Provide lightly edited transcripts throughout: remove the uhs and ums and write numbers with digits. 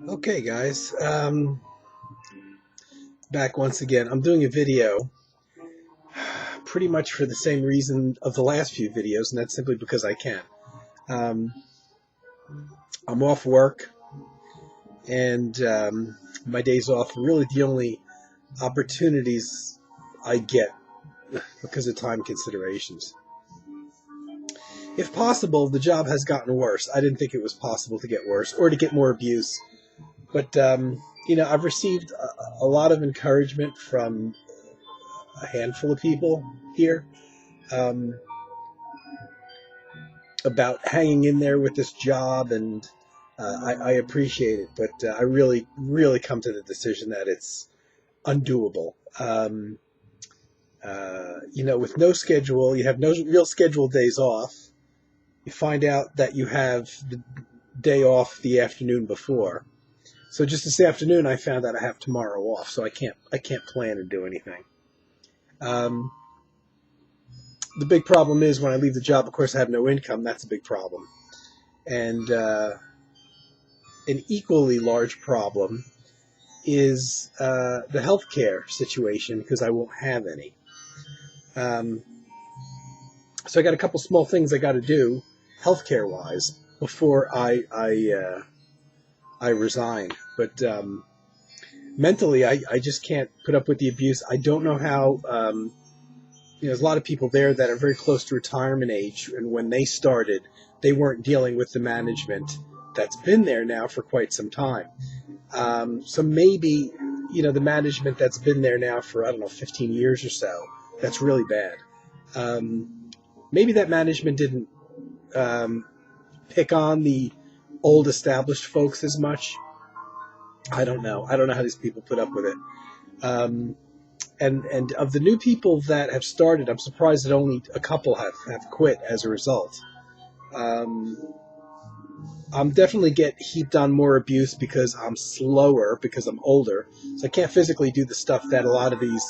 Okay, guys, back once again. I'm doing a video pretty much for the same reason of the last few videos, and that's simply because I can. Um, I'm off work, and my days off are really the only opportunities I get because of time considerations. If possible, the job has gotten worse. I didn't think it was possible to get worse or to get more abuse, but I've received a lot of encouragement from a handful of people here um, about hanging in there with this job, and I appreciate it. But I really, really come to the decision that it's undoable. With no schedule, you have no real scheduled days off. You find out that you have the day off the afternoon before. So just this afternoon, I found out I have tomorrow off, so I can't plan and do anything. Um, the big problem is when I leave the job, of course, I have no income. That's a big problem. And an equally large problem is the healthcare situation because I won't have any. Um, so I got a couple small things I got to do healthcare wise before I resign. But mentally, I just can't put up with the abuse. I don't know how. There's a lot of people there that are very close to retirement age, and when they started, they weren't dealing with the management that's been there now for quite some time. So maybe, the management that's been there now for, 15 years or so, that's really bad. Maybe that management didn't pick on the old established folks as much. I don't know. I don't know how these people put up with it. And of the new people that have started, I'm surprised that only a couple have quit as a result. I'm definitely get heaped on more abuse because I'm slower, because I'm older. So I can't physically do the stuff that a lot of these,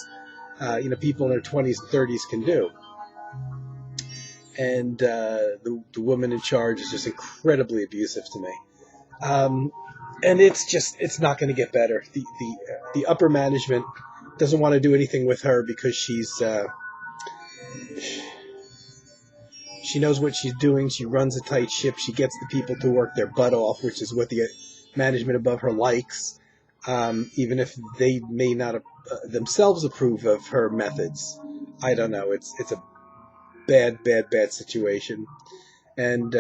people in their 20s and 30s can do. And the woman in charge is just incredibly abusive to me. And it's not going to get better. The upper management doesn't want to do anything with her because she knows what she's doing. She runs a tight ship. She gets the people to work their butt off, which is what the management above her likes, even if they may not themselves approve of her methods. I don't know. It's a bad situation, and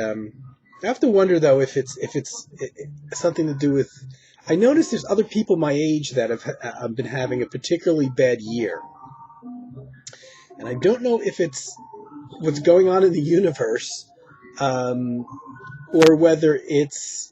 I have to wonder though if it's something to do with. I notice there's other people my age that have been having a particularly bad year, and I don't know if it's what's going on in the universe, or whether it's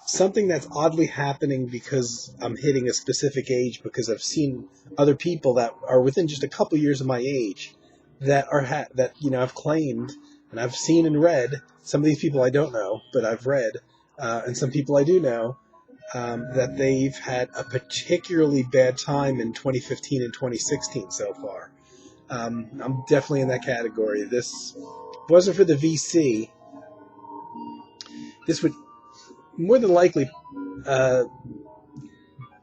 something that's oddly happening because I'm hitting a specific age, because I've seen other people that are within just a couple years of my age that are that I've claimed and I've seen and read. Some of these people I don't know, but I've read, and some people I do know, that they've had a particularly bad time in 2015 and 2016 so far. I'm definitely in that category. This wasn't for the VC. This would more than likely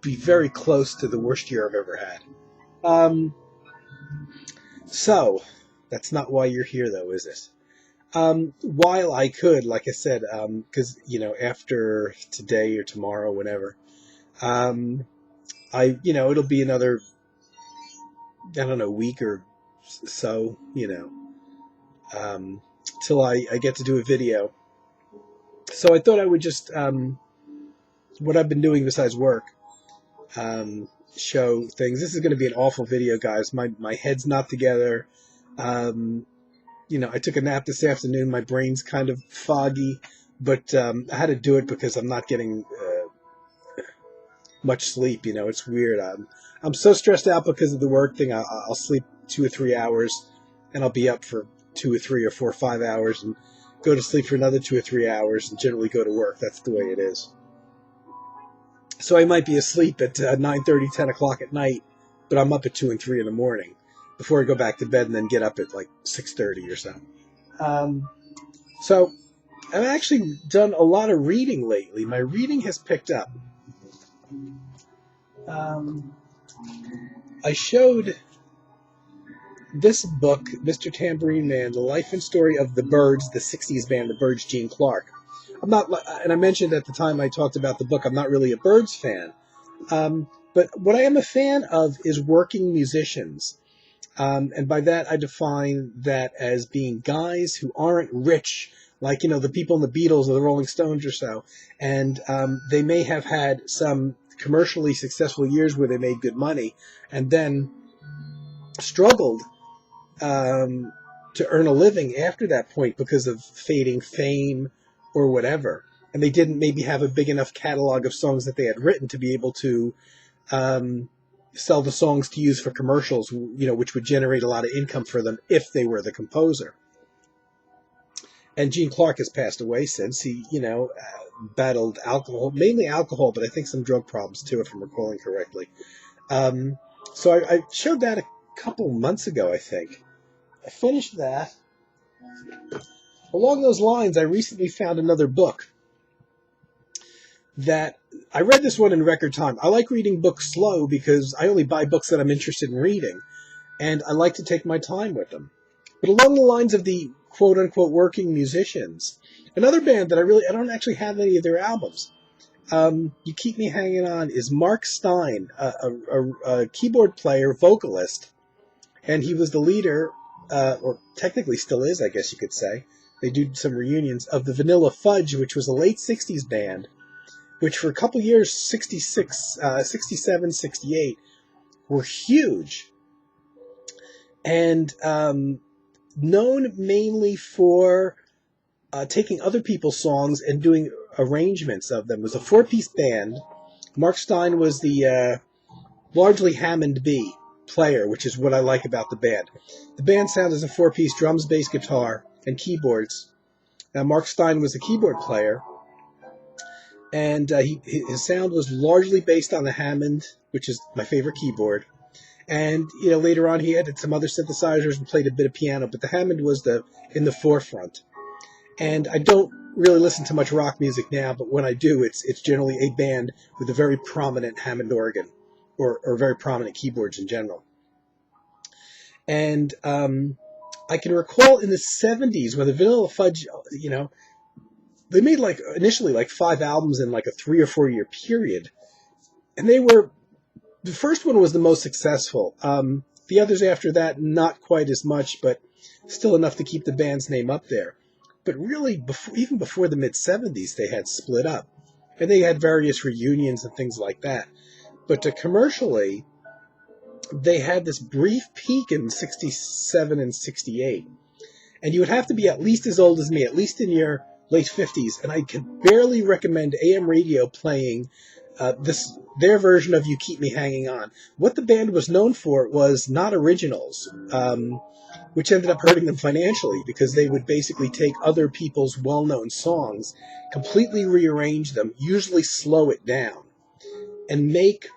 be very close to the worst year I've ever had. So that's not why you're here, though, is it? While I could, like I said, because after today or tomorrow, whenever, it'll be another, I don't know, week or so, till I get to do a video. So I thought I would just, what I've been doing besides work, show things. This is going to be an awful video, guys. My head's not together. I took a nap this afternoon. My brain's kind of foggy, but I had to do it because I'm not getting much sleep. It's weird. I'm so stressed out because of the work thing. I'll sleep 2 or 3 hours, and I'll be up for 2 or 3 or 4 or 5 hours, and go to sleep for another 2 or 3 hours, and generally go to work. That's the way it is. So I might be asleep at 9:30, 10 o'clock at night, but I'm up at 2 and 3 in the morning before I go back to bed, and then get up at like 6:30 or so. So I've actually done a lot of reading lately. My reading has picked up. I showed this book, Mr. Tambourine Man, The Life and Story of the Byrds, the 60s band, the Byrds, Gene Clark. I'm not, and I mentioned at the time I talked about the book, I'm not really a Byrds fan. But what I am a fan of is working musicians. And by that, I define that as being guys who aren't rich, like, the people in the Beatles or the Rolling Stones or so. And they may have had some commercially successful years where they made good money and then struggled to earn a living after that point because of fading fame or whatever. And they didn't maybe have a big enough catalog of songs that they had written to be able to sell the songs to use for commercials, which would generate a lot of income for them if they were the composer. And Gene Clark has passed away since. He, battled alcohol, mainly alcohol, but I think some drug problems too, if I'm recalling correctly. So I showed that a couple months ago, I think. I finished that. Along those lines, I recently found another book that I read this one in record time. I like reading books slow because I only buy books that I'm interested in reading, and I like to take my time with them. But along the lines of the quote-unquote working musicians, another band that I don't actually have any of their albums, You Keep Me Hanging On, is Mark Stein, a keyboard player, vocalist, and he was the leader, or technically still is, I guess you could say. They do some reunions of the Vanilla Fudge, which was a late 60s band, which for a couple years, 66, 67, 68, were huge. And known mainly for taking other people's songs and doing arrangements of them. It was a four-piece band. Mark Stein was the largely Hammond B player, which is what I like about the band. The band sound is a four-piece: drums, bass, guitar, and keyboards. Now, Mark Stein was the keyboard player, and his sound was largely based on the Hammond, which is my favorite keyboard. And, later on he added some other synthesizers and played a bit of piano, but the Hammond was in the forefront. And I don't really listen to much rock music now, but when I do, it's generally a band with a very prominent Hammond organ, or very prominent keyboards in general. And I can recall in the 70s when the Vanilla Fudge, they made initially 5 albums in a 3 or 4 year period. And the first one was the most successful. The others after that, not quite as much, but still enough to keep the band's name up there. But really, even before the mid-70s, they had split up. And they had various reunions and things like that. But commercially, they had this brief peak in 67 and 68. And you would have to be at least as old as me, at least in your late 50s. And I could barely recommend AM radio playing their version of You Keep Me Hanging On. What the band was known for was not originals, which ended up hurting them financially because they would basically take other people's well-known songs, completely rearrange them, usually slow it down, and make,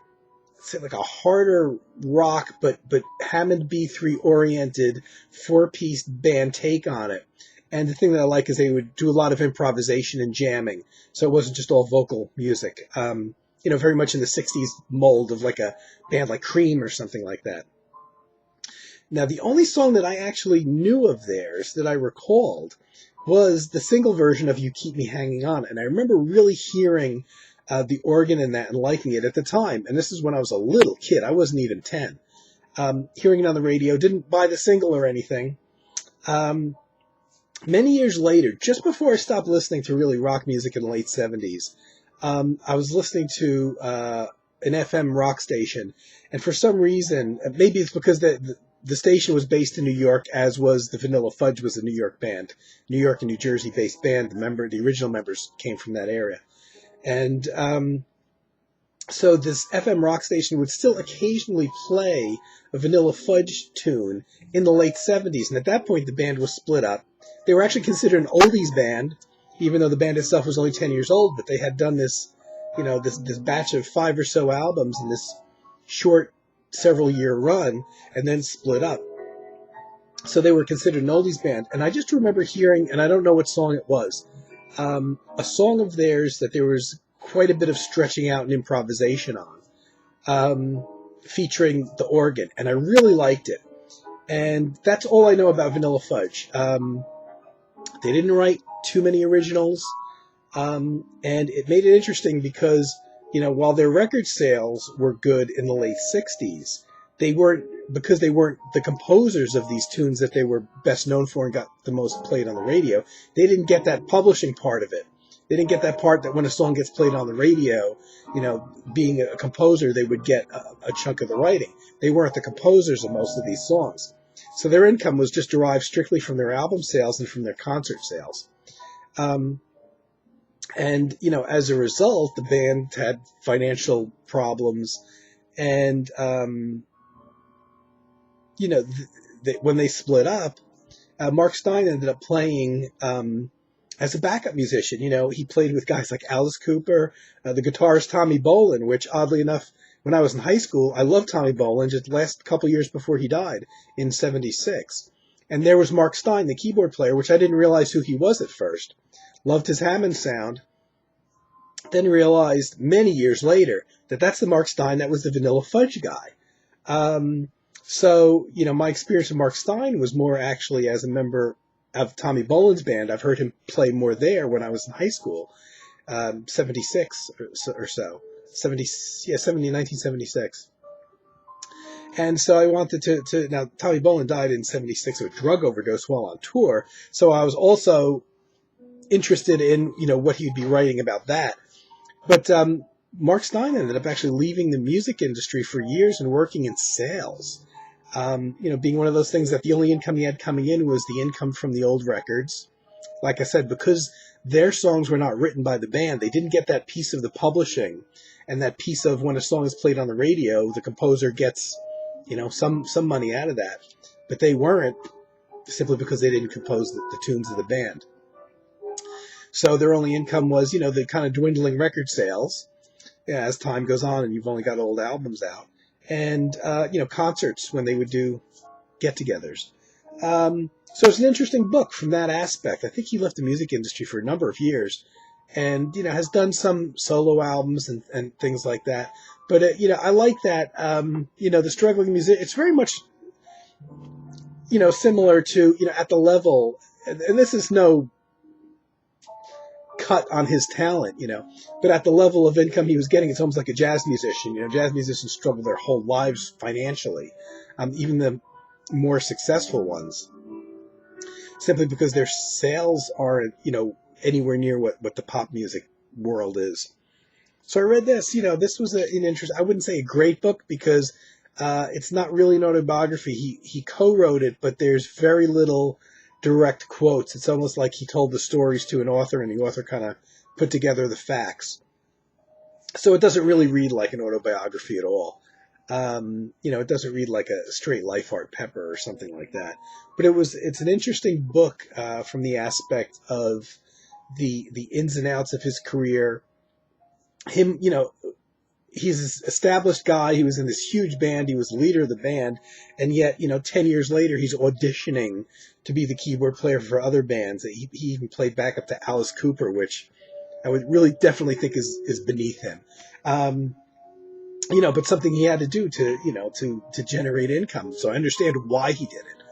say, a harder rock but Hammond B3 oriented 4-piece band take on it. And the thing that I like is they would do a lot of improvisation and jamming, so it wasn't just all vocal music. Very much in the 60s mold of a band like Cream or something like that. Now, the only song that I actually knew of theirs that I recalled was the single version of You Keep Me Hanging On. And I remember really hearing the organ in that and liking it at the time. And this is when I was a little kid. I wasn't even 10. Hearing it on the radio, didn't buy the single or anything. Many years later, just before I stopped listening to really rock music in the late 70s, I was listening to an FM rock station, and for some reason, maybe it's because the station was based in New York, as was the Vanilla Fudge was a New York band, New York and New Jersey based band. The original members came from that area, and so this FM rock station would still occasionally play a Vanilla Fudge tune in the late 70s, and at that point the band was split up. They were actually considered an oldies band, even though the band itself was only 10 years old, but they had done this, this batch of 5 or so albums in this short several-year run, and then split up. So they were considered an oldies band. And I just remember hearing, and I don't know what song it was, a song of theirs that there was quite a bit of stretching out and improvisation on. featuring the organ, and I really liked it. And that's all I know about Vanilla Fudge. They didn't write too many originals, and it made it interesting because, while their record sales were good in the late 60s, they weren't, because they weren't the composers of these tunes that they were best known for and got the most played on the radio. They didn't get that publishing part of it. They didn't get that part that when a song gets played on the radio, being a composer, they would get a chunk of the writing. They weren't the composers of most of these songs. So their income was just derived strictly from their album sales and from their concert sales. And, as a result, the band had financial problems. And, when they split up, Mark Stein ended up playing as a backup musician. He played with guys like Alice Cooper, the guitarist Tommy Bolin, which, oddly enough, when I was in high school, I loved Tommy Bolin, just the last couple years before he died in 76. And there was Mark Stein, the keyboard player, which I didn't realize who he was at first. Loved his Hammond sound. Then realized many years later that that's the Mark Stein that was the Vanilla Fudge guy. So, my experience with Mark Stein was more actually as a member of Tommy Bolin's band. I've heard him play more there when I was in high school, 76 or so. 1976. And so I wanted to now Tommy Bolin died in 76 of a drug overdose while on tour. So I was also interested in, what he'd be writing about that. But Mark Stein ended up actually leaving the music industry for years and working in sales. Being one of those things that the only income he had coming in was the income from the old records. Like I said, because their songs were not written by the band, they didn't get that piece of the publishing and that piece of when a song is played on the radio, the composer gets, some money out of that. But they weren't, simply because they didn't compose the tunes of the band. So their only income was, the kind of dwindling record sales as time goes on and you've only got old albums out. And, concerts when they would do get-togethers. So it's an interesting book from that aspect. I think he left the music industry for a number of years and, has done some solo albums and things like that. But, I like that, the struggling music, it's very much, similar to, at the level, and this is no cut on his talent, but at the level of income he was getting, it's almost like a jazz musician. Jazz musicians struggle their whole lives financially, even the more successful ones, simply because their sales aren't, anywhere near what the pop music world is. So I read this, this was an interest. I wouldn't say a great book because it's not really an autobiography. He co-wrote it, but there's very little direct quotes. It's almost like he told the stories to an author and the author kind of put together the facts. So it doesn't really read like an autobiography at all. It doesn't read like a straight Life Art Pepper or something like that. But it's an interesting book from the aspect of the ins and outs of his career. Him, he's an established guy. He was in this huge band. He was the leader of the band. And yet, 10 years later, he's auditioning to be the keyboard player for other bands. He even played backup to Alice Cooper, which I would really definitely think is beneath him. But something he had to do to generate income. So I understand why he did it.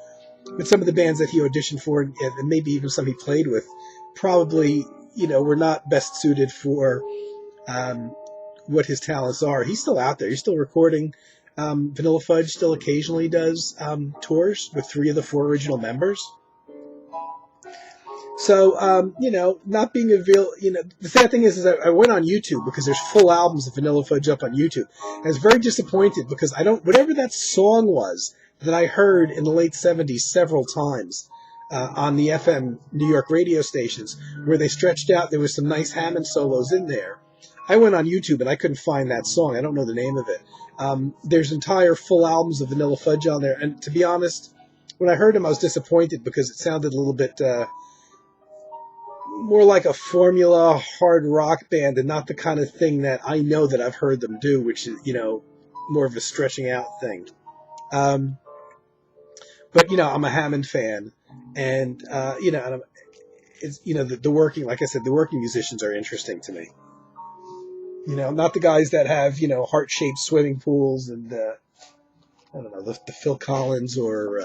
But some of the bands that he auditioned for, and maybe even some he played with, probably, were not best suited for what his talents are. He's still out there. He's still recording. Vanilla Fudge still occasionally does tours with 3 of the 4 original members. So, not being the sad thing is I went on YouTube because there's full albums of Vanilla Fudge up on YouTube. I was very disappointed because whatever that song was that I heard in the late 70s several times on the FM New York radio stations where they stretched out, there was some nice Hammond solos in there. I went on YouTube and I couldn't find that song. I don't know the name of it. There's entire full albums of Vanilla Fudge on there. And to be honest, when I heard him, I was disappointed because it sounded a little bit more like a formula hard rock band and not the kind of thing that I know that I've heard them do, which is, more of a stretching out thing. But, I'm a Hammond fan. And, it's, the working, like I said, the working musicians are interesting to me. Not the guys that have, heart-shaped swimming pools and, I don't know, the Phil Collins or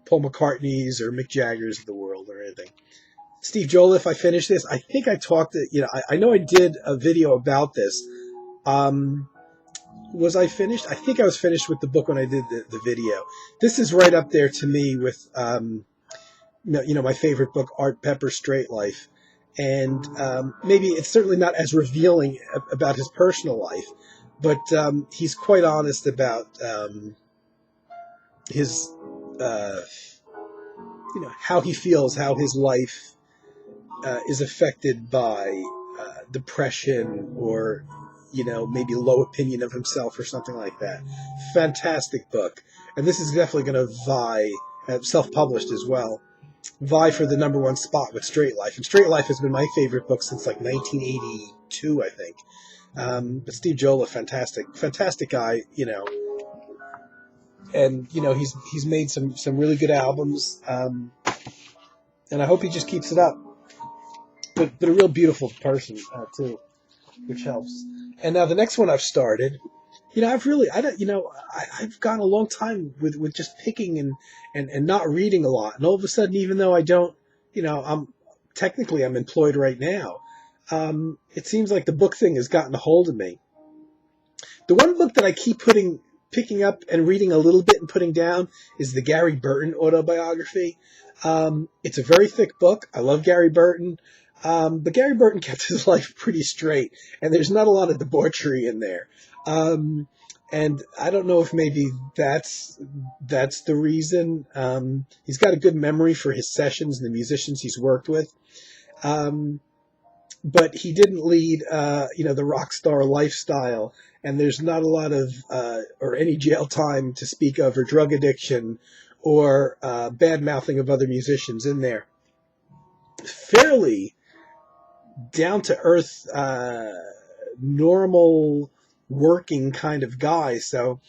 Paul McCartney's or Mick Jagger's of the world or anything. Steve Joliffe, I finished this. I think I talked, I know I did a video about this. Was I finished? I think I was finished with the book when I did the video. This is right up there to me with, my favorite book, Art Pepper, Straight Life. And maybe it's certainly not as revealing about his personal life, but he's quite honest about his, how he feels, how his life is affected by depression or, maybe low opinion of himself or something like that. Fantastic book. And this is definitely going to vie, self-published as well, vie for the #1 spot with Straight Life. And Straight Life has been my favorite book since like 1982, I think. But Steve Joliffe, fantastic guy, and he's made some really good albums, and I hope he just keeps it up. But a real beautiful person too, which helps. And now the next one I've started. I've gone a long time with just picking and not reading a lot. And all of a sudden, even though I don't, I'm employed right now. It seems like the book thing has gotten a hold of me. The one book that I keep picking up and reading a little bit and putting down is the Gary Burton autobiography. It's a very thick book. I love Gary Burton. But Gary Burton kept his life pretty straight, and there's not a lot of debauchery in there. And I don't know if maybe that's the reason. He's got a good memory for his sessions and the musicians he's worked with. But he didn't lead, the rock star lifestyle, and there's not a lot of, or any jail time to speak of, or drug addiction, or bad mouthing of other musicians in there. Fairly down to earth, normal working kind of guy. So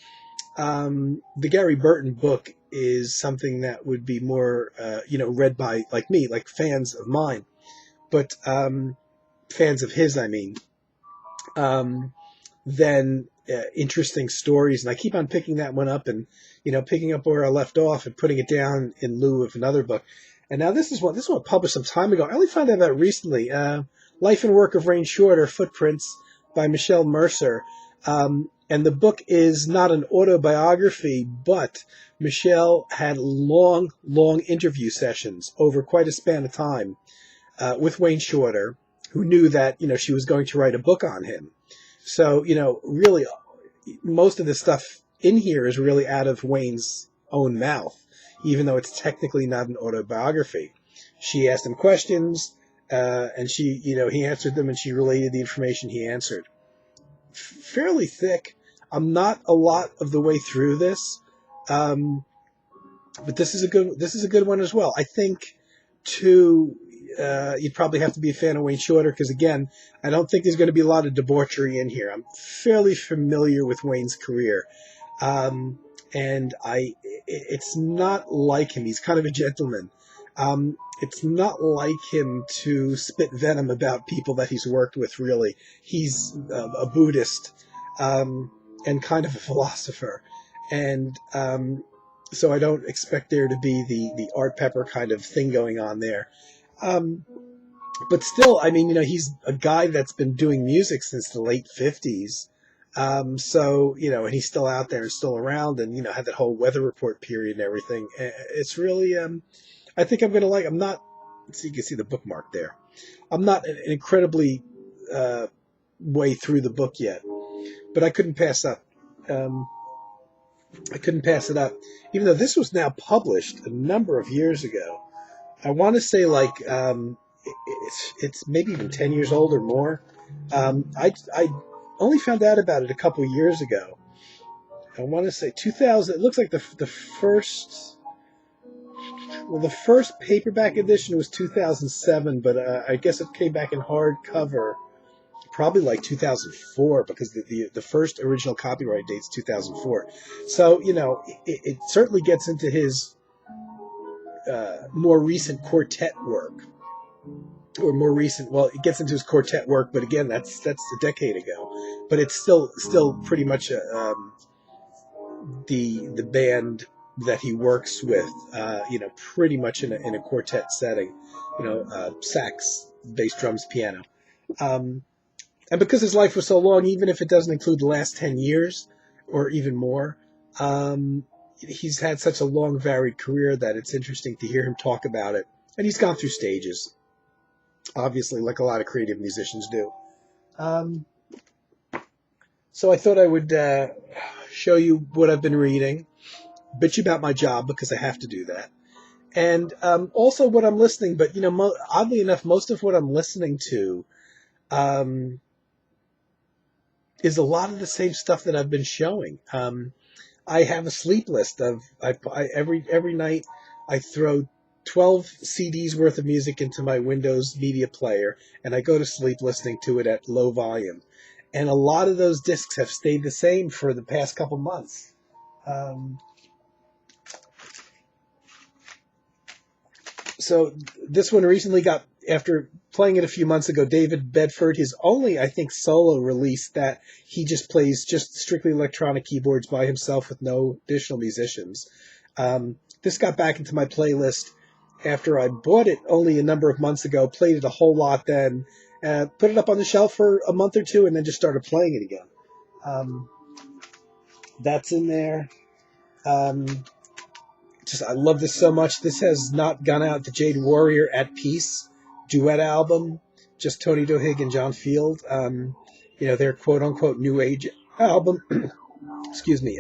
the Gary Burton book is something that would be more, read by like me, like fans of mine, but fans of his, I mean, then interesting stories. And I keep on picking that one up and, picking up where I left off and putting it down in lieu of another book. And now this one published some time ago. I only found out about it recently. Life and Work of Wayne Shorter, Footprints by Michelle Mercer. And the book is not an autobiography, but Michelle had long interview sessions over quite a span of time with Wayne Shorter, who knew that, she was going to write a book on him. So, really, most of the stuff in here is really out of Wayne's own mouth, even though it's technically not an autobiography. She asked him questions, and he answered them, and she related the information he answered. Fairly thick. I'm not a lot of the way through this, but this is a good one as well. I think you'd probably have to be a fan of Wayne Shorter because, again, I don't think there's going to be a lot of debauchery in here. I'm fairly familiar with Wayne's career, and it's not like him. He's kind of a gentleman. It's not like him to spit venom about people that he's worked with, really. He's a Buddhist and kind of a philosopher. And so I don't expect there to be the Art Pepper kind of thing going on there. But still, I mean, he's a guy that's been doing music since the late 50s. So, and he's still out there and still around and, had that whole Weather Report period and everything. It's really, I think I'm going to like, I'm not, so you can see the bookmark there. I'm not an incredibly way through the book yet, but I couldn't pass up. I couldn't pass it up, even though this was now published a number of years ago. I want to say like it's maybe even 10 years old or more. I only found out about it a couple of years ago. I want to say 2000. It looks like the first. Well, the first paperback edition was 2007, but I guess it came back in hardcover probably like 2004 because the first original copyright date's 2004. So, it certainly gets into his more recent quartet work. or more recent. Well, it gets into his quartet work, but again, that's a decade ago. But it's still pretty much the band that he works with. Pretty much in a quartet setting. Sax, bass, drums, piano. Um, and because his life was so long, even if it doesn't include the last 10 years or even more, he's had such a long, varied career that it's interesting to hear him talk about it. And he's gone through stages, obviously, like a lot of creative musicians do. Um, so I thought I would show you what I've been reading, bitch about my job because I have to do that, and also what I'm listening. But oddly enough, most of what I'm listening to um, is a lot of the same stuff that I've been showing. I have a sleep list of every night I throw 12 CDs worth of music into my Windows media player, and I go to sleep listening to it at low volume. And a lot of those discs have stayed the same for the past couple months. So this one recently got, after playing it a few months ago, David Bedford, his only, I think, solo release that he just plays just strictly electronic keyboards by himself with no additional musicians. This got back into my playlist after I bought it only a number of months ago, played it a whole lot then, put it up on the shelf for a month or two, and then just started playing it again. That's in there. I love this so much. This has not gone out. The Jade Warrior at Peace duet album, just Tony Dohig and John Field. Their quote unquote new age album. Excuse me.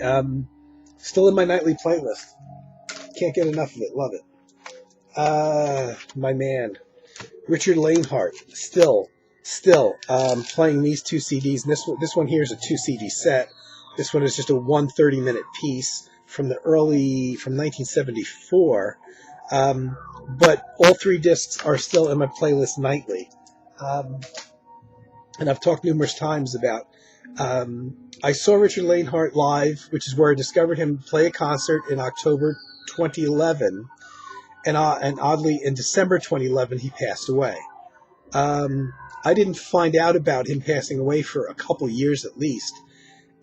Still in my nightly playlist. Can't get enough of it. Love it. My man, Richard Lanehart. Still playing these two CDs. And this one here is a 2 CD set. This one is just a 130-minute piece from 1974. But all 3 discs are still in my playlist nightly. And I've talked numerous times about, I saw Richard Lanehart live, which is where I discovered him, play a concert in October 2011. And oddly, in December 2011, he passed away. I didn't find out about him passing away for a couple years at least.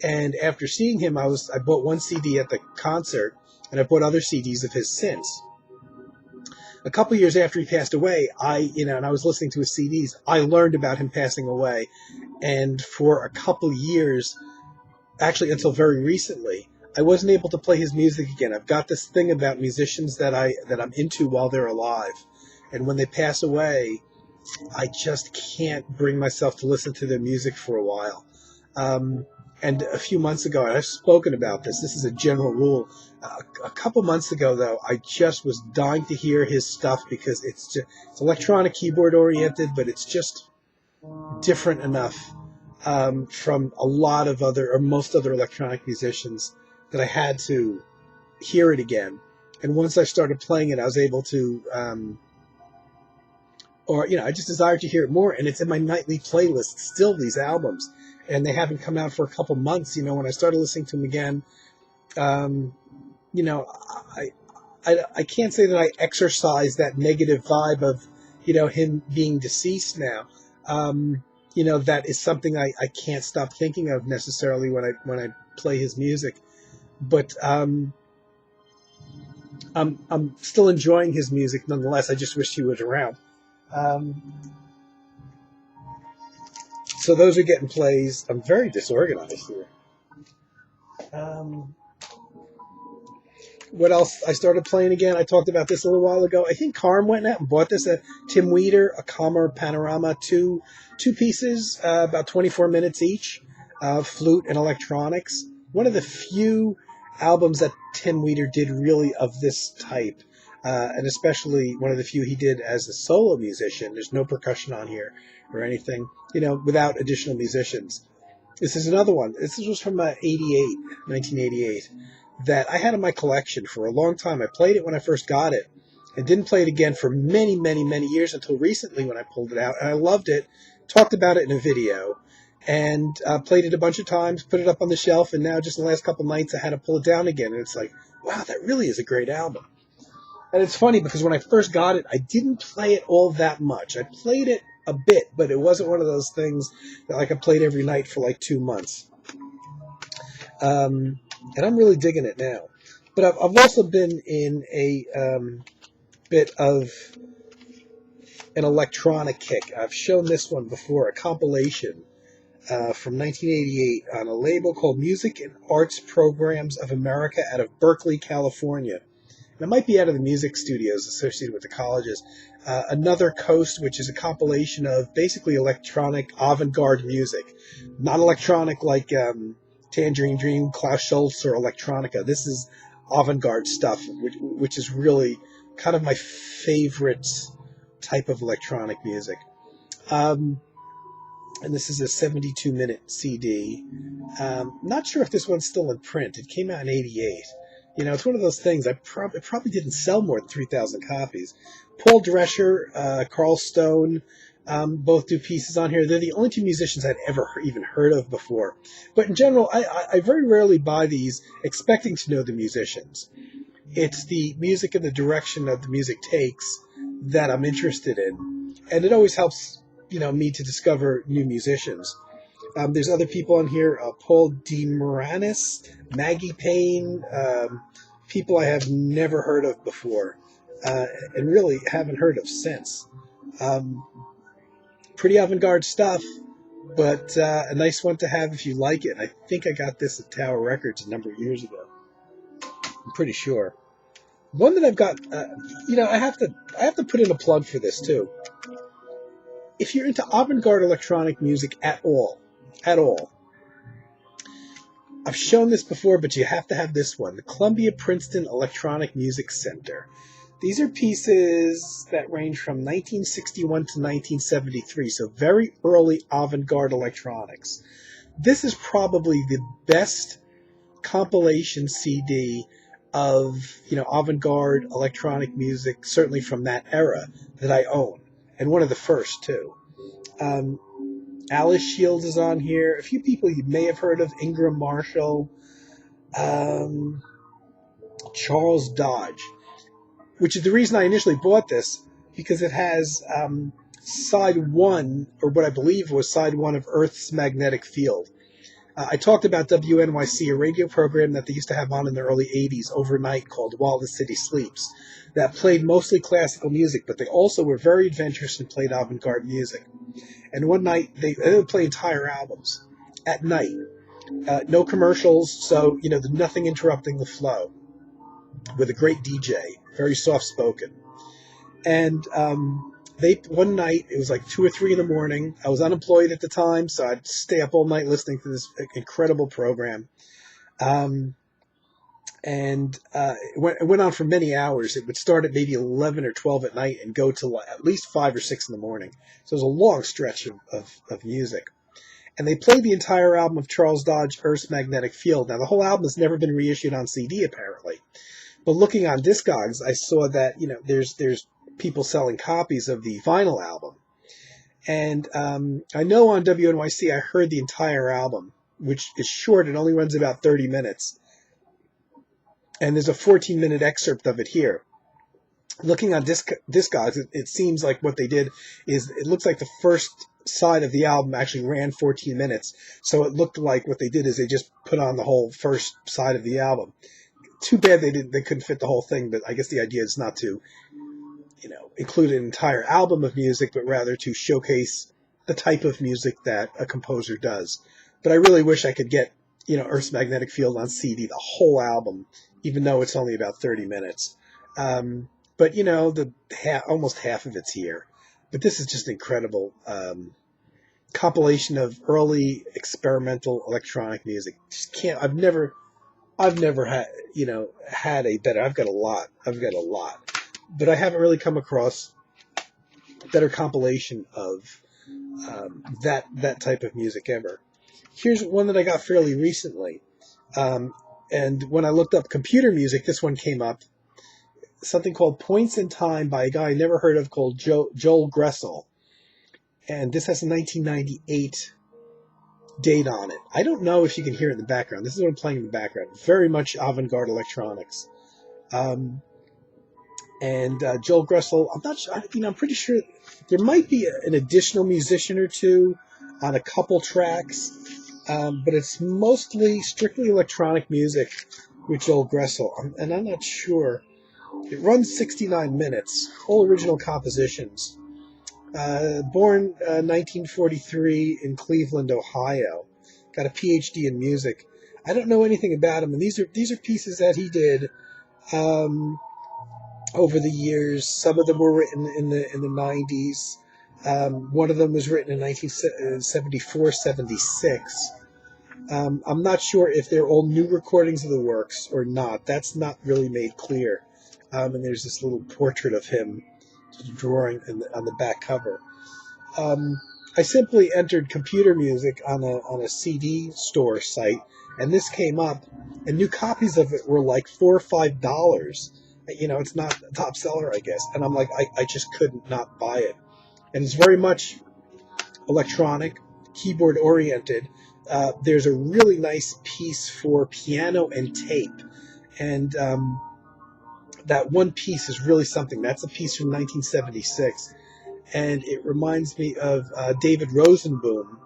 And after seeing him, I bought 1 CD at the concert, and I bought other CDs of his since. A couple years after he passed away, and I was listening to his CDs, I learned about him passing away. And for a couple years, actually until very recently, I wasn't able to play his music again. I've got this thing about musicians that I'm into while they're alive. And when they pass away, I just can't bring myself to listen to their music for a while. And a few months ago, and I've spoken about this, this is a general rule. A couple months ago, though, I just was dying to hear his stuff because it's electronic keyboard oriented, but it's just different enough from a lot of most other electronic musicians that I had to hear it again. And once I started playing it, I was able to, I just desired to hear it more. And it's in my nightly playlist still, these albums. And they haven't come out for a couple months. When I started listening to them again, I can't say that I exercise that negative vibe of, him being deceased now. That is something I can't stop thinking of necessarily when I play his music. But I'm still enjoying his music nonetheless. I just wish he was around. So those are getting plays. I'm very disorganized here. What else? I started playing again. I talked about this a little while ago. I think Carm went out and bought this at Tim Weeder, a Calmer Panorama, two pieces, about 24 minutes each, flute and electronics. One of the few albums that Tim Weeder did really of this type, and especially one of the few he did as a solo musician. There's no percussion on here or anything, without additional musicians. This is another one. This was from 1988, that I had in my collection for a long time. I played it when I first got it and didn't play it again for many, many, many years until recently when I pulled it out. And I loved it, talked about it in a video, and played it a bunch of times, put it up on the shelf, and now just the last couple nights I had to pull it down again. And it's like, wow, that really is a great album. And it's funny because when I first got it, I didn't play it all that much. I played it a bit, but it wasn't one of those things that like I played every night for like 2 months. And I'm really digging it now. But I've also been in a bit of an electronic kick. I've shown this one before, a compilation from 1988 on a label called Music and Arts Programs of America out of Berkeley, California. And it might be out of the music studios associated with the colleges. Another Coast, which is a compilation of basically electronic avant-garde music. Not electronic like Tangerine Dream, Klaus Schulze, or Electronica. This is avant-garde stuff, which is really kind of my favorite type of electronic music. And this is a 72-minute CD. Not sure if this one's still in print. It came out in '88. You know, it's one of those things. It probably didn't sell more than 3,000 copies. Paul Drescher, Carl Stone, both do pieces on here. They're the only two musicians I'd ever even heard of before. But in general, I very rarely buy these expecting to know the musicians. It's the music and the direction that the music takes that I'm interested in. And it always helps, me to discover new musicians. There's other people on here, Paul DeMoranis, Maggie Payne, people I have never heard of before, and really haven't heard of since. Pretty avant-garde stuff, but a nice one to have if you like it. I think I got this at Tower Records a number of years ago. I'm pretty sure. One that I've got, I have to put in a plug for this too. If you're into avant-garde electronic music at all, I've shown this before, but you have to have this one, the Columbia Princeton Electronic Music Center. These are pieces that range from 1961 to 1973, so very early avant-garde electronics. This is probably the best compilation CD of, avant-garde electronic music, certainly from that era, that I own, and one of the first, too. Alice Shields is on here. A few people you may have heard of, Ingram Marshall, Charles Dodge, which is the reason I initially bought this, because it has side one, or what I believe was side one of Earth's Magnetic Field. I talked about WNYC, a radio program that they used to have on in the early 80s overnight called While the City Sleeps, that played mostly classical music, but they also were very adventurous and played avant-garde music. And one night, they would play entire albums at night. No commercials, so, there's nothing interrupting the flow, with a great DJ, very soft-spoken. And one night, it was like 2 or 3 in the morning. I was unemployed at the time, so I'd stay up all night listening to this incredible program. It went on for many hours. It would start at maybe 11 or 12 at night and go till at least 5 or 6 in the morning. So it was a long stretch of music. And they played the entire album of Charles Dodge, Earth's Magnetic Field. Now, the whole album has never been reissued on CD, apparently. But looking on Discogs, I saw that, there's people selling copies of the vinyl album. And I know on WNYC I heard the entire album, which is short. It only runs about 30 minutes. And there's a 14-minute excerpt of it here. Looking on Discogs, it seems like what they did is, it looks like the first side of the album actually ran 14 minutes. So it looked like what they did is they just put on the whole first side of the album. Too bad they couldn't fit the whole thing, but I guess the idea is not to, include an entire album of music, but rather to showcase the type of music that a composer does. But I really wish I could get, Earth's Magnetic Field on CD, the whole album, even though it's only about 30 minutes. But, almost half of it's here. But this is just incredible compilation of early experimental electronic music. I've never had a better. I've got a lot, but I haven't really come across a better compilation of that type of music ever. Here's one that I got fairly recently, and when I looked up computer music, this one came up. Something called Points in Time by a guy I never heard of called Joel Gressel, and this has a 1998 date on it. I don't know if you can hear it in the background. This is what I'm playing in the background. Very much avant-garde electronics. And Joel Gressel, I'm not sure, I'm pretty sure there might be an additional musician or two on a couple tracks, but it's mostly strictly electronic music with Joel Gressel, and I'm not sure. It runs 69 minutes, all original compositions. Born 1943 in Cleveland, Ohio. Got a PhD in music. I don't know anything about him, and these are pieces that he did over the years. Some of them were written in the 90s. One of them was written in 1974, 76. I'm not sure if they're all new recordings of the works or not. That's not really made clear. And there's this little portrait of him drawing on the back cover. I simply entered computer music on a CD store site, and this came up, and new copies of it were like $4 or $5. It's not a top seller, I guess. And I'm like, I just couldn't not buy it. And it's very much electronic, keyboard oriented. There's a really nice piece for piano and tape, and that one piece is really something. That's a piece from 1976, and it reminds me of David Rosenboom,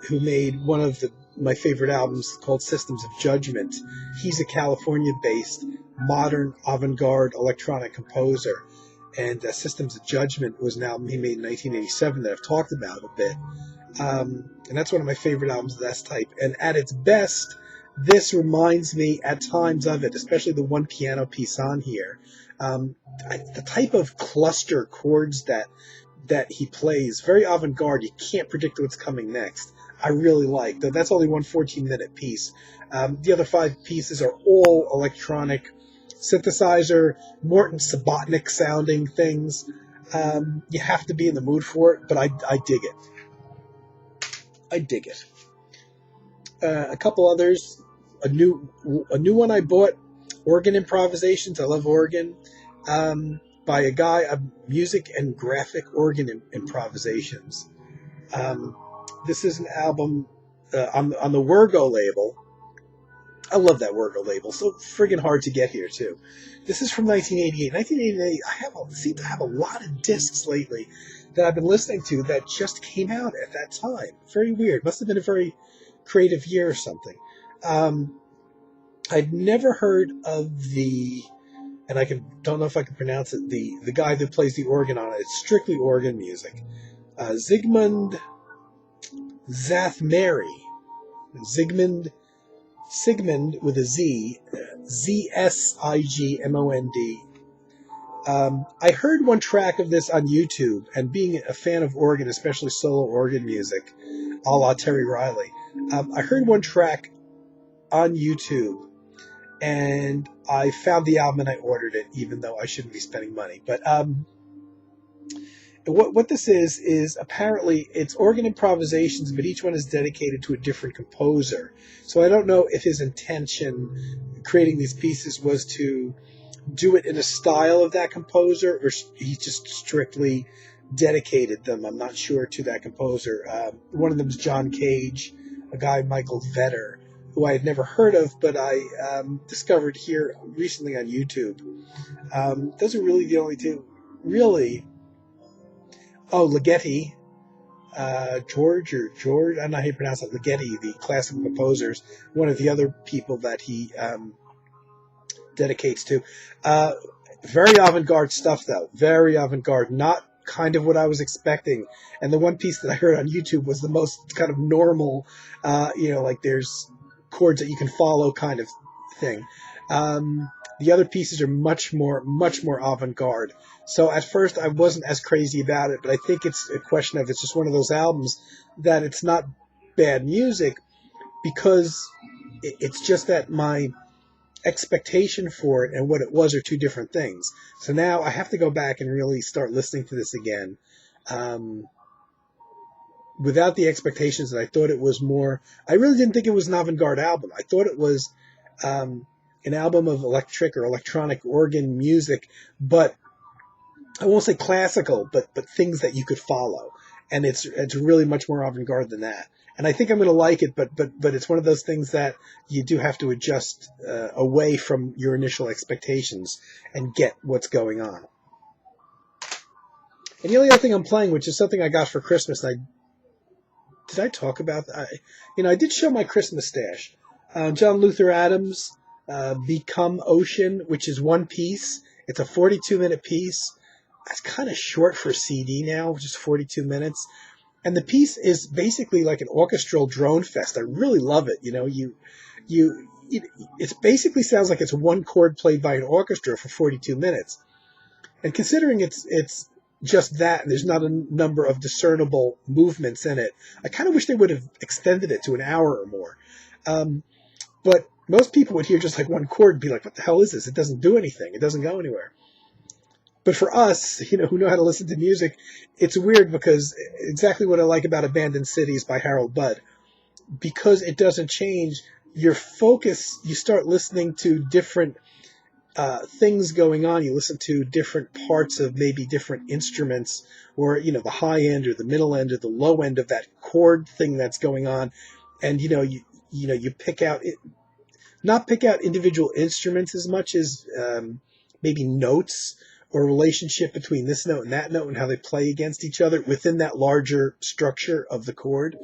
who made one of my favorite albums called Systems of Judgment. He's a California-based modern avant-garde electronic composer, and Systems of Judgment was an album he made in 1987 that I've talked about a bit. And that's one of my favorite albums of that type. And at its best, this reminds me at times of it, especially the one piano piece on here. The type of cluster chords that he plays, very avant-garde. You can't predict what's coming next. I really like that. That's only one 14-minute piece. The other 5 pieces are all electronic synthesizer, Morton Subotnick sounding things. You have to be in the mood for it, but I dig it. I dig it. A couple others. A new one I bought, Organ Improvisations. I love organ. By a guy of Music and Graphic Organ Improvisations. This is an album on the Wergo label. I love that Wergo label. So friggin' hard to get here, too. This is from 1988. 1988, I seem to have a lot of discs lately that I've been listening to that just came out at that time. Very weird. Must have been a very creative year or something. I'd never heard of and don't know if I can pronounce it, the guy that plays the organ on it. It's strictly organ music. Zsigmond Zathmary. Sigmund with a Z. Zsigmond. I heard one track of this on YouTube, and being a fan of organ, especially solo organ music, a la Terry Riley, I heard one track on YouTube, and I found the album and I ordered it, even though I shouldn't be spending money. But what this is apparently it's organ improvisations, but each one is dedicated to a different composer. So I don't know if his intention creating these pieces was to do it in a style of that composer, or he just strictly dedicated them, I'm not sure, to that composer. One of them is John Cage, a guy, Michael Vetter, who I had never heard of, but I discovered here recently on YouTube. Those are really the only two. Really. Oh, Ligeti. George, I don't know how you pronounce it. Ligeti, the classical composers, one of the other people that he dedicates to. Very avant-garde stuff, though. Very avant-garde. Not kind of what I was expecting. And the one piece that I heard on YouTube was the most kind of normal, like there's chords that you can follow kind of thing. The other pieces are much more avant-garde. So at first I wasn't as crazy about it, but I think it's a question of it's just one of those albums that it's not bad music, because it's just that my expectation for it and what it was are two different things. So now I have to go back and really start listening to this again. Without the expectations that I thought it was more. I really didn't think it was an avant-garde album. I thought it was an album of electric or electronic organ music, but I won't say classical, but things that you could follow. And it's really much more avant-garde than that. and I think I'm going to like it. But it's one of those things that you do have to adjust away from your initial expectations and get what's going on. And the only other thing I'm playing, which is something I got for Christmas, and did I talk about that? I did show my Christmas stash. John Luther Adams, Become Ocean, which is one piece. It's a 42-minute piece. It's kind of short for CD now, just 42 minutes. And the piece is basically like an orchestral drone fest. I really love it. It basically sounds like it's one chord played by an orchestra for 42 minutes. And considering it's just that, and there's not a number of discernible movements in it, I kind of wish they would have extended it to an hour or more. But most people would hear just like one chord and be like, what the hell is this? It doesn't do anything. It doesn't go anywhere. But for us, who know how to listen to music, it's weird because exactly what I like about Abandoned Cities by Harold Budd, because it doesn't change your focus. You start listening to different things going on. You listen to different parts of maybe different instruments, or the high end or the middle end or the low end of that chord thing that's going on, and you pick out not pick out individual instruments as much as maybe notes or relationship between this note and that note and how they play against each other within that larger structure of the chord.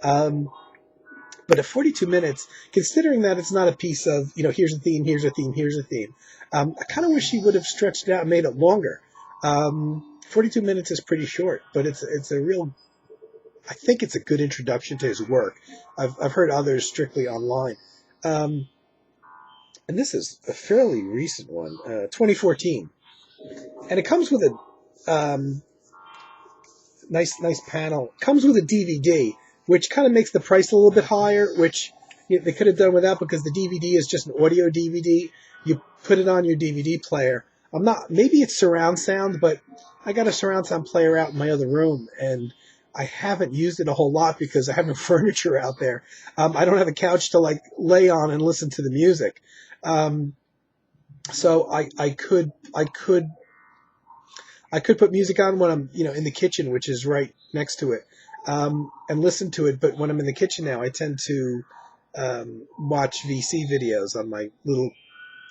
But at 42 minutes, considering that it's not a piece of, here's a theme, here's a theme, here's a theme, I kind of wish he would have stretched it out and made it longer. 42 minutes is pretty short, but it's a real, I think it's a good introduction to his work. I've heard others strictly online. And this is a fairly recent one, 2014. And it comes with a nice panel. It comes with a DVD, which kind of makes the price a little bit higher, which they could have done without because the DVD is just an audio DVD. You put it on your DVD player. Maybe it's surround sound, but I got a surround sound player out in my other room, and I haven't used it a whole lot because I have no furniture out there. I don't have a couch to lay on and listen to the music. So I could put music on when I'm, in the kitchen, which is right next to it, and listen to it. But when I'm in the kitchen now, I tend to watch VC videos on my little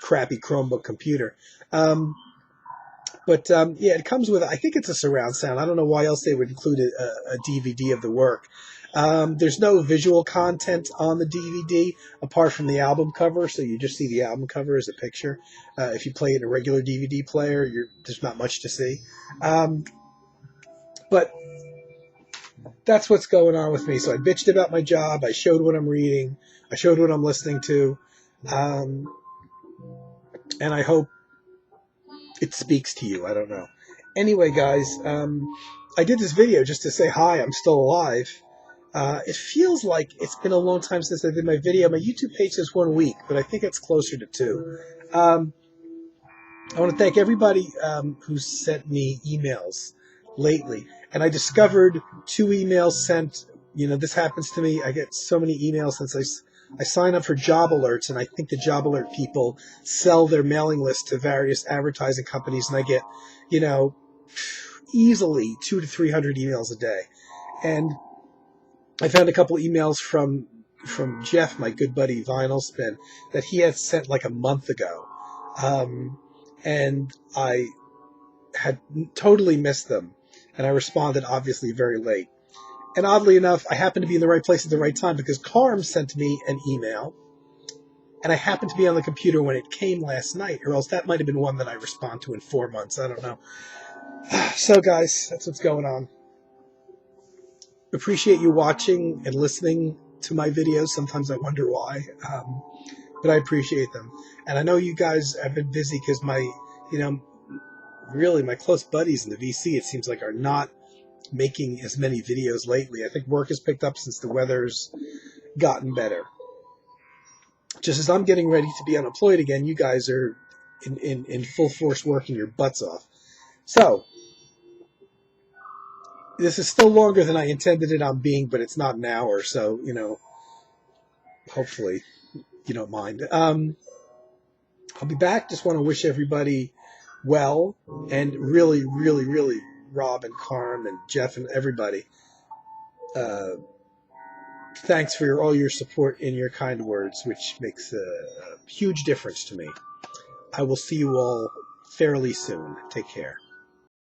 crappy Chromebook computer. But it comes with, I think it's a surround sound. I don't know why else they would include a DVD of the work. There's no visual content on the DVD apart from the album cover, so you just see the album cover as a picture. If you play it in a regular DVD player, there's not much to see. But that's what's going on with me. So I bitched about my job. I showed what I'm reading. I showed what I'm listening to. And I hope it speaks to you. I don't know. Anyway, guys, I did this video just to say hi. I'm still alive. It feels like it's been a long time since I did my video. My YouTube page says 1 week, but I think it's closer to 2. I want to thank everybody who sent me emails lately. And I discovered 2 emails sent. This happens to me. I get so many emails since I sign up for job alerts, and I think the job alert people sell their mailing list to various advertising companies, and I get, easily 200 to 300 emails a day. And I found a couple emails from Jeff, my good buddy Vinyl Spin, that he had sent like a month ago. And I had totally missed them. And I responded obviously very late. And oddly enough, I happened to be in the right place at the right time because Carm sent me an email. And I happened to be on the computer when it came last night, or else that might have been one that I respond to in 4 months. I don't know. So guys, that's what's going on. Appreciate you watching and listening to my videos. Sometimes I wonder why, but I appreciate them. And I know you guys have been busy because really my close buddies in the VC, it seems like, are not making as many videos lately. I think work has picked up since the weather's gotten better. Just as I'm getting ready to be unemployed again, you guys are in full force working your butts off. So this is still longer than I intended it on being, but it's not an hour, so, hopefully you don't mind. I'll be back. Just want to wish everybody well, and really, really, really Rob and Carm and Jeff and everybody. thanks for all your support and your kind words, which makes a huge difference to me. I will see you all fairly soon. Take care.